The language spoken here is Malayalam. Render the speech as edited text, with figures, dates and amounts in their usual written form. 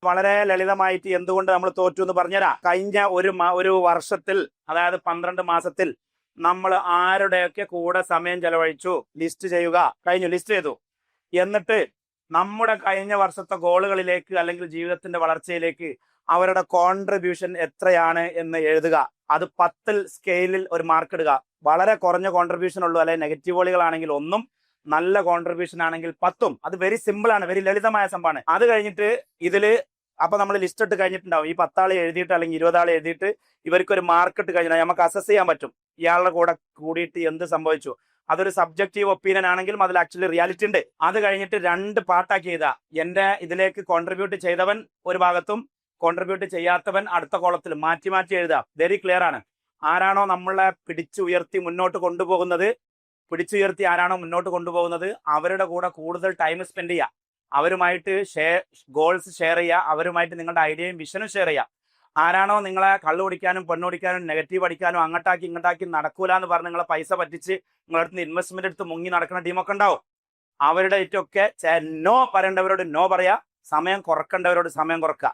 വളരെ ലളിതമായിട്ട് എന്തുകൊണ്ട് നമ്മൾ തോറ്റു എന്ന് പറഞ്ഞുതരാം. കഴിഞ്ഞ ഒരു വർഷത്തിൽ, അതായത് 12 മാസത്തിൽ നമ്മൾ ആരുടെയൊക്കെ കൂടെ സമയം ചെലവഴിച്ചു ലിസ്റ്റ് ചെയ്യുക. കഴിഞ്ഞു, ലിസ്റ്റ് ചെയ്തു. എന്നിട്ട് നമ്മുടെ കഴിഞ്ഞ വർഷത്തെ ഗോളുകളിലേക്ക് അല്ലെങ്കിൽ ജീവിതത്തിന്റെ വളർച്ചയിലേക്ക് അവരുടെ കോൺട്രിബ്യൂഷൻ എത്രയാണ് എന്ന് എഴുതുക. അത് 10 സ്കെയിലിൽ ഒരു മാർക്ക് ഇടുക. വളരെ കുറഞ്ഞ കോൺട്രിബ്യൂഷൻ ഉള്ളൂ, അല്ലെങ്കിൽ നെഗറ്റീവ് ഗോളുകളാണെങ്കിൽ 1, നല്ല കോൺട്രിബ്യൂഷൻ ആണെങ്കിൽ 10. അത് വെരി സിമ്പിൾ ആണ്, വെരി ലളിതമായ സംഭവമാണ്. അത് കഴിഞ്ഞിട്ട് ഇതില് അപ്പൊ നമ്മൾ ലിസ്റ്റ് ഇട്ട് കഴിഞ്ഞിട്ടുണ്ടാവും. ഈ 10 ആളെ എഴുതിയിട്ട് അല്ലെങ്കിൽ 20 ആളെ എഴുതിയിട്ട് ഇവർക്ക് ഒരു മാർക്ക് ഇട്ട് കഴിഞ്ഞാൽ നമുക്ക് അസസ് ചെയ്യാൻ പറ്റും ഇയാളുടെ കൂടെ കൂടിയിട്ട് എന്ത് സംഭവിച്ചു. അതൊരു സബ്ജക്റ്റീവ് ഒപ്പീനിയൻ ആണെങ്കിലും അതിൽ ആക്ച്വലി റിയാലിറ്റി ഉണ്ട്. അത് കഴിഞ്ഞിട്ട് 2 പാർട്ടാക്കി എഴുതുക. എന്റെ ഇതിലേക്ക് കോൺട്രിബ്യൂട്ട് ചെയ്തവൻ ഒരു ഭാഗത്തും കോൺട്രിബ്യൂട്ട് ചെയ്യാത്തവൻ അടുത്ത കോളത്തിൽ മാറ്റി മാറ്റി എഴുതുക. വെരി ക്ലിയർ ആണ്. ആരാണോ നമ്മളെ പിടിച്ചുയർത്തി മുന്നോട്ട് കൊണ്ടുപോകുന്നത്, ആരാണോ മുന്നോട്ട് കൊണ്ടുപോകുന്നത് അവരുടെ കൂടെ കൂടുതൽ ടൈം സ്പെൻഡ് ചെയ്യുക. അവരുമായിട്ട് ഗോൾസ് ഷെയർ ചെയ്യുക. അവരുമായിട്ട് നിങ്ങളുടെ ഐഡിയയും വിഷനും ഷെയർ ചെയ്യുക. ആരാണോ നിങ്ങളെ കള്ളു കുടിക്കാനും പെണ്ണുടിക്കാനും നെഗറ്റീവ് അടിക്കാനും അങ്ങോട്ടാക്കി ഇങ്ങോട്ടാക്കി നടക്കൂല എന്ന് പറഞ്ഞ് നിങ്ങളെ പൈസ പറ്റിച്ച് നിങ്ങളുടെ അടുത്ത് ഇൻവെസ്റ്റ്മെന്റ് എടുത്ത് മുങ്ങി നടക്കുന്ന ടീമൊക്കെ ഉണ്ടാവും. അവരുടെ ഏറ്റൊക്കെ നോ പറയേണ്ടവരോട് നോ പറയാ, സമയം കുറക്കേണ്ടവരോട് സമയം കുറക്കുക.